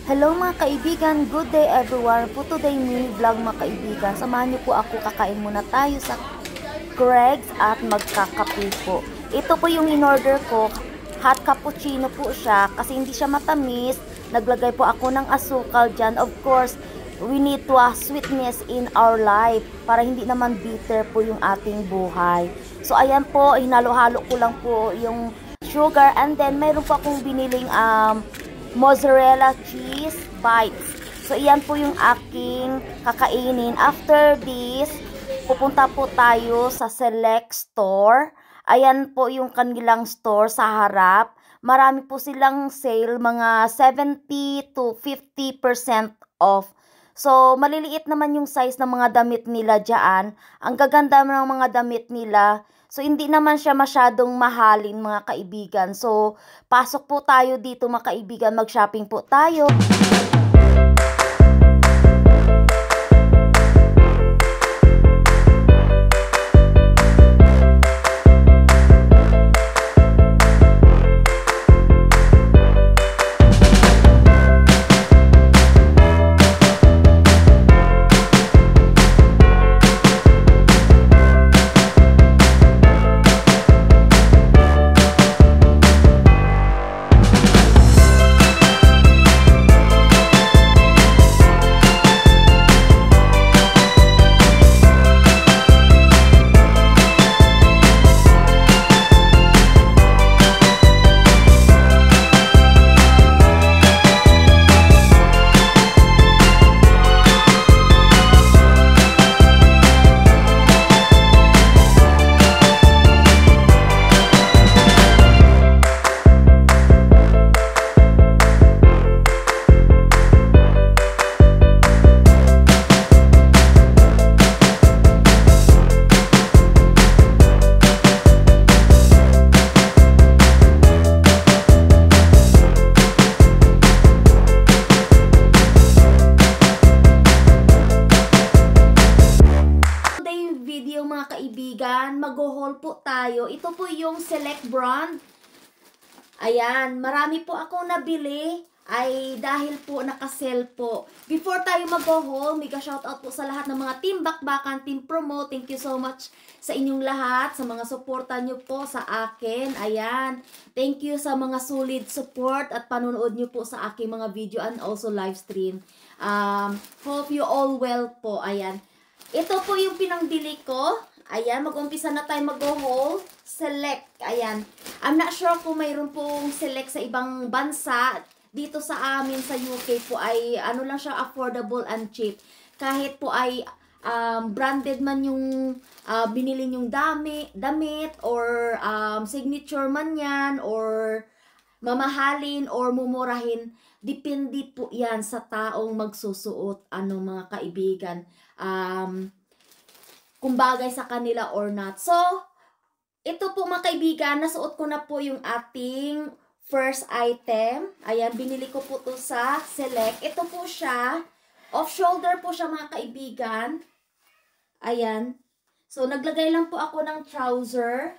Hello mga kaibigan, good day everyone. Po today mini vlog mga kaibigan. Samahan niyo po ako, kakain muna tayo sa Greg's at magkakape po. Ito po yung in-order ko, hot cappuccino po siya kasi hindi siya matamis. Naglagay po ako ng asukal dyan. Of course, we need to sweetness in our life para hindi naman bitter po yung ating buhay. So ayan po, hinalo-halo ko lang po yung sugar and then mayroon po akong biniling mozzarella cheese bites. So, iyan po yung aking kakainin. After this, pupunta po tayo sa Select Store. Ayan po yung kanilang store sa harap. Marami po silang sale, mga 70 to 50% off. So, maliliit naman yung size ng mga damit nila dyan. Ang gaganda ng mga damit nila. So, hindi naman siya masyadong mahalin mga kaibigan. So, pasok po tayo dito mga kaibigan. Mag-shopping po tayo. Mga kaibigan, mag-haul po tayo. Ito po yung Select brand. Ayan, marami po akong nabili ay dahil po nakasell po. Before tayo mag-haul, mega shoutout po sa lahat ng mga team Bakbakan, team Promo. Thank you so much sa inyong lahat, sa mga suporta nyo po sa akin. Ayan, thank you sa mga solid support at panunood nyo po sa aking mga video and also live stream. Hope you all well po. Ayan. Ito po yung pinangbili ko. Ayan, mag-umpisa na tayo mag-haul. Select. Ayan. I'm not sure kung mayroon pong Select sa ibang bansa. Dito sa amin sa UK po ay ano lang siya, affordable and cheap. Kahit po ay branded man yung binili yung damit or signature man yan or mamahalin or mumurahin. Depende po yan sa taong magsusuot, mga kaibigan. Kung bagay sa kanila or not. So, ito po mga kaibigan, nasuot ko na po yung ating first item. Ayan, binili ko po to sa Select. Ito po siya. Off-shoulder po siya mga kaibigan. Ayan. So, naglagay lang po ako ng trouser.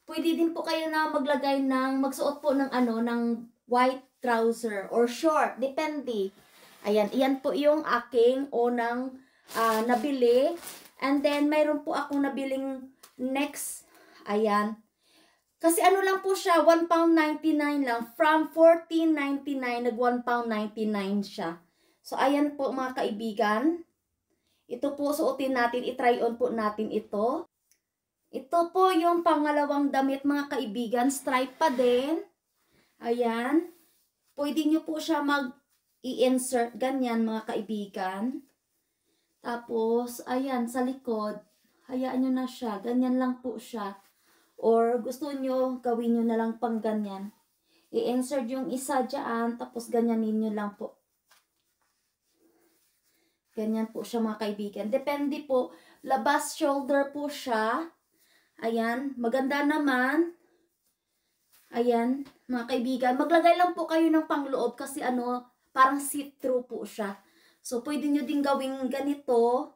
Pwede din po kayo na maglagay ng, magsuot po ng ng white trouser or short. Depende. Ayan, iyan po yung aking unang nabili. And then, mayroon po akong nabiling next. Ayan. Kasi ano lang po siya, £1.99 lang. From £14.99, nag £1.99 siya. So, ayan po mga kaibigan. Ito po, suotin natin, i-try on po natin ito. Ito po yung pangalawang damit mga kaibigan. Stripe pa din. Ayan. Pwede nyo po siya mag-i-insert ganyan mga kaibigan. Tapos, ayan, sa likod, hayaan nyo na siya. Ganyan lang po siya. Or, gusto nyo, gawin nyo na lang pang ganyan. I-insert yung isa dyan, tapos ganyanin nyo lang po. Ganyan po siya mga kaibigan. Depende po, labas shoulder po siya. Ayan, maganda naman. Ayan, mga kaibigan. Maglagay lang po kayo ng pangloob kasi parang see-through po siya. So, pwede nyo din gawing ganito.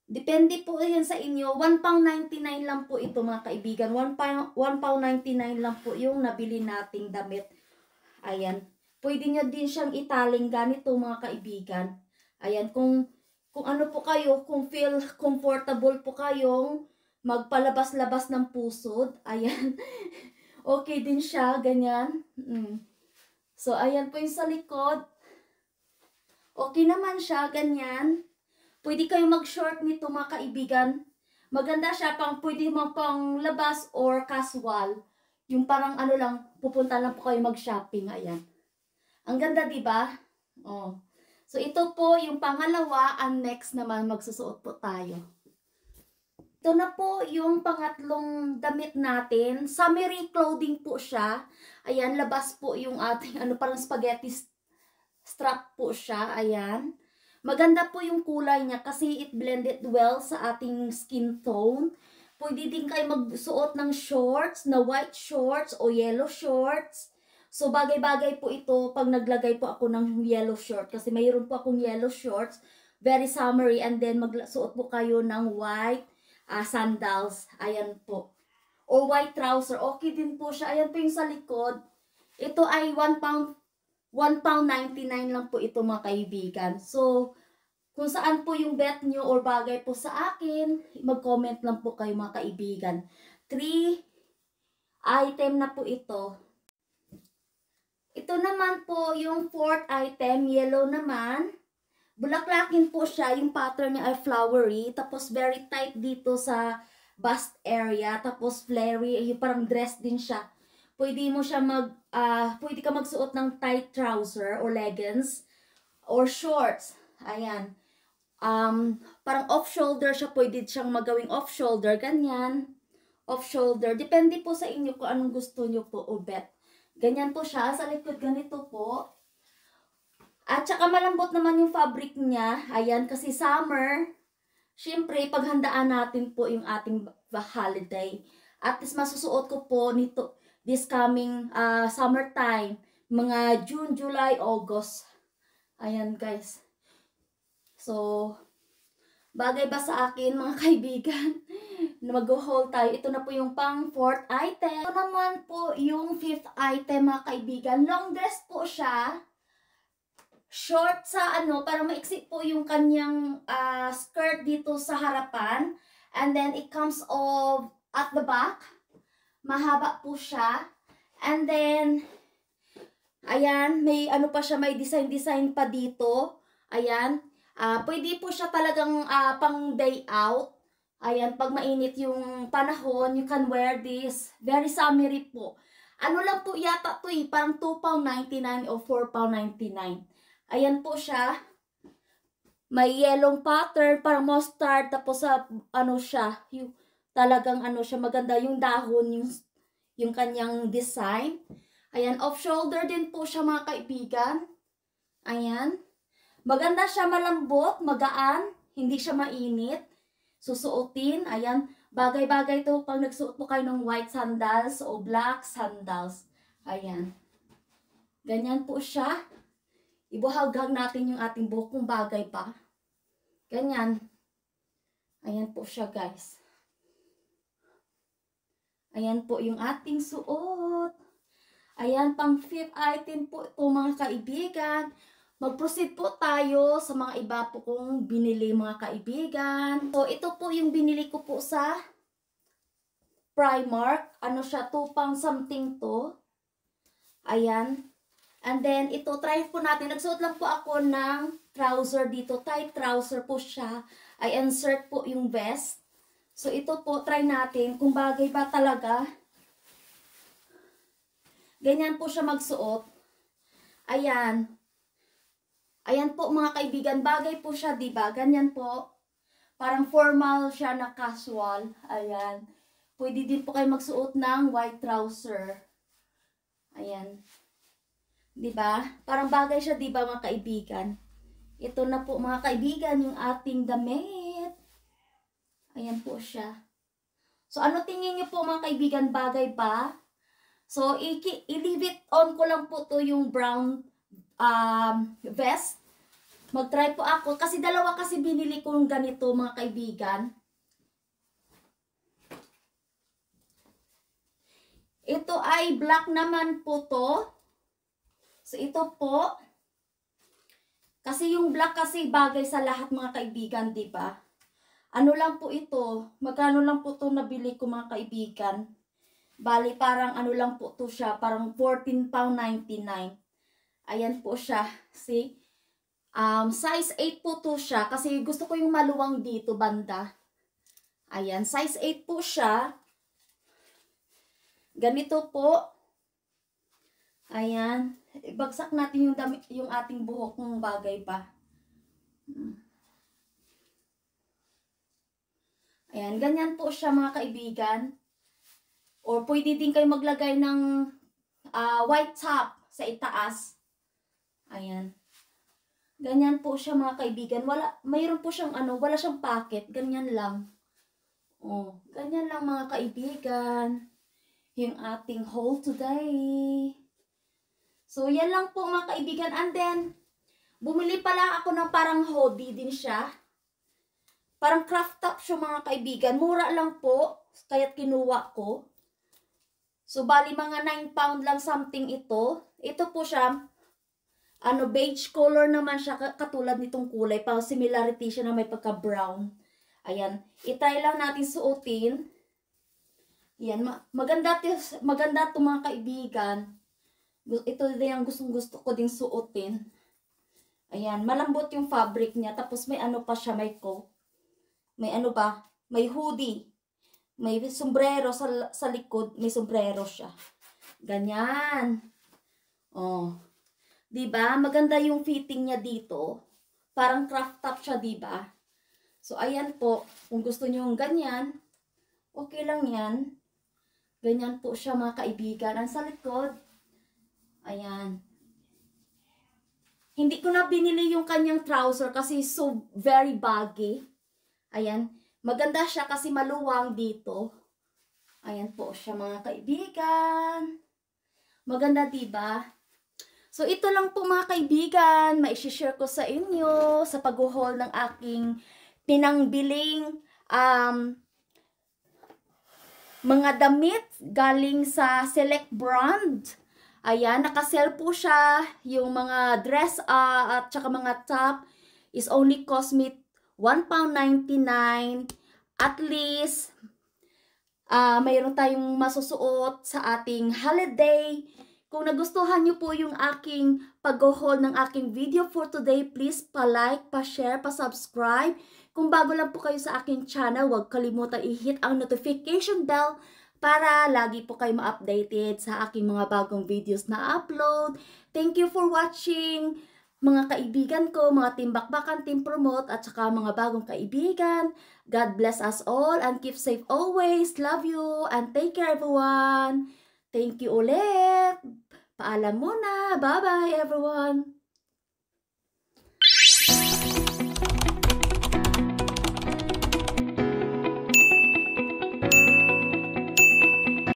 Depende po yan sa inyo. £1.99 lang po ito mga kaibigan. £1.99 lang po yung nabili nating damit. Ayan. Pwede nyo din siyang italing ganito mga kaibigan. Ayan, kung ano po kayo, kung feel comfortable po kayong magpalabas-labas ng pusod, ayan, okay din siya, ganyan. So, ayan po yung sa likod. Okay naman siya, ganyan. Pwede kayo mag-short nito mga kaibigan. Maganda siya, pwede mo pang labas or casual. Yung parang ano lang, pupunta lang po kayo mag-shopping, ayan. Ang ganda, di ba? Oh. So, ito po yung pangalawa. Ang next naman, magsusuot po tayo. Ito na po yung pangatlong damit natin. Summery clothing po siya. Ayan, labas po yung ating, parang spaghetti strap po siya. Ayan. Maganda po yung kulay niya kasi it blended well sa ating skin tone. Pwede din kayo magsuot ng shorts, na white shorts o yellow shorts. So, bagay-bagay po ito pag naglagay po ako ng yellow short. Kasi mayroon po akong yellow shorts. Very summery. And then, magsuot po kayo ng white sandals. Ayan po. Or white trouser. Okay din po siya. Ayan po yung sa likod. Ito ay 1 pound 1.99 lang po ito mga kaibigan. So, kung saan po yung bet nyo or bagay po sa akin, mag-comment lang po kayo mga kaibigan. 3 item na po ito. Ito naman po yung 4th item, yellow naman. Bulaklakin po siya, yung pattern niya ay flowery, tapos very tight dito sa bust area, tapos flary, yung parang dress din siya. Pwede mo siya pwede ka magsuot ng tight trouser or leggings or shorts. Ayan. Parang off-shoulder siya, pwede siyang magawing off-shoulder, ganyan. Off-shoulder. Depende po sa inyo kung anong gusto nyo po o bet. Ganyan po siya. Sa likod ganito po. At saka malambot naman yung fabric niya. Ayan, kasi summer. Siyempre, paghandaan natin po yung ating holiday. At least masusuot ko po nito this coming summertime. Mga June, July, August. Ayan guys. So, bagay ba sa akin mga kaibigan? Na mag-haul tayo. Ito na po yung pang 4th item. Ito naman po yung 5th item mga kaibigan. Long dress po siya. Short sa para maiksi po yung kanyang skirt dito sa harapan. And then it comes off at the back. Mahaba po siya. And then, ayan, may pa siya, may design pa dito. Ayan. Pwede po siya talagang pang day out. Ayan, pag mainit yung panahon, you can wear this. Very summery po. Ano lang po yata to parang £2.99 o £4.99. Ayan po siya. May yellow pattern, parang mustard, tapos siya, yung talagang siya, maganda yung dahon, yung kanyang design. Ayan, off-shoulder din po siya mga kaibigan. Ayan. Maganda siya, malambot, magaan, hindi siya mainit. Susuotin, ayan, bagay-bagay to pag nagsuot po kayo ng white sandals o black sandals. Ayan. Ganyan po siya. Ibuhaghag natin yung ating buhok kung bagay pa. Ganyan. Ayan po siya guys. Ayan po yung ating suot. Ayan, pang 5th item po ito mga kaibigan. Mag-proceed po tayo sa mga iba po kong binili mga kaibigan. So, ito po yung binili ko po sa Primark. Ano siya, 2 pound something to. Ayan. And then, ito, try po natin. Nagsuot lang po ako ng trouser dito. Tight trouser po siya. I insert po yung vest. So, ito po, try natin kung bagay ba talaga. Ganyan po siya magsuot. Ayan. Ayan po mga kaibigan, bagay po siya, diba? Ganyan po. Parang formal siya na casual. Ayan. Pwede din po kayo magsuot ng white trouser. Ayan. Diba? Parang bagay siya, diba mga kaibigan? Ito na po mga kaibigan, yung ating damit. Ayan po siya. So, ano tingin niyo po mga kaibigan, bagay ba? So, i-leave it on ko lang po to yung brown vest. Mag-try po ako. Kasi dalawa kasi binili kong ganito mga kaibigan. Ito ay black naman po to. So, ito po. Kasi yung black kasi bagay sa lahat mga kaibigan, di ba? Ano lang po ito? Magkano lang po ito nabili ko mga kaibigan? Bali, parang ano lang po ito siya. Parang 14.99 pound. Ayan po siya. See? Size 8 po ito siya. Kasi gusto ko yung maluwang dito, banda. Ayan, size 8 po siya. Ganito po. Ayan. Ibagsak natin yung ating buhok ng bagay pa. Ayan, ganyan po siya mga kaibigan. Or pwede din kayo maglagay ng white top sa itaas. Ayan. Ganyan po siya mga kaibigan. Mayroon po siyang wala siyang pocket. Ganyan lang. Oh, ganyan lang mga kaibigan. Yung ating haul today. So, yan lang po mga kaibigan. And then, bumili pala ako ng parang hoodie din siya. Parang craft top siya mga kaibigan. Mura lang po. Kaya't kinuha ko. So, bali mga 9 pound lang something ito. Ito po siya. Beige color naman siya. Katulad nitong kulay. Parang similarity siya na may pagka-brown. Ayan. I-try lang natin suotin. Ayan. Maganda ito mga kaibigan. Ito din ang gustong-gusto ko ding suotin. Ayan, malambot yung fabric niya. Tapos may pa siya, may coat. May may hoodie. May sombrero sa likod. May sombrero siya. Ganyan. Oh. Diba? Maganda yung fitting niya dito. Parang craft top siya, diba? So, ayan po. Kung gusto niyo yung ganyan, okay lang yan. Ganyan po siya mga kaibigan. Ang sa likod, ayan. Hindi ko na binili yung kanyang trouser kasi so very baggy. Ayan. Maganda siya kasi maluwang dito. Ayan po siya mga kaibigan. Maganda diba? So ito lang po mga kaibigan. Mai-share ko sa inyo sa pag-haul ng aking pinangbiling mga damit galing sa Select Brand. Ayan, nakasell po siya. Yung mga dress at saka mga top is only cost me £1.99. At least, mayroon tayong masusuot sa ating holiday. Kung nagustuhan nyo po yung aking pag-haul ng aking video for today, please pa-like, pa-share, pa-subscribe. Kung bago lang po kayo sa aking channel, huwag kalimutan i-hit ang notification bell para lagi po kayo ma-updated sa aking mga bagong videos na upload. Thank you for watching, mga kaibigan ko, mga Team Bakbakan, Team Promote, at saka mga bagong kaibigan. God bless us all and keep safe always. Love you and take care everyone. Thank you ulit. Paalam muna. Bye-bye everyone.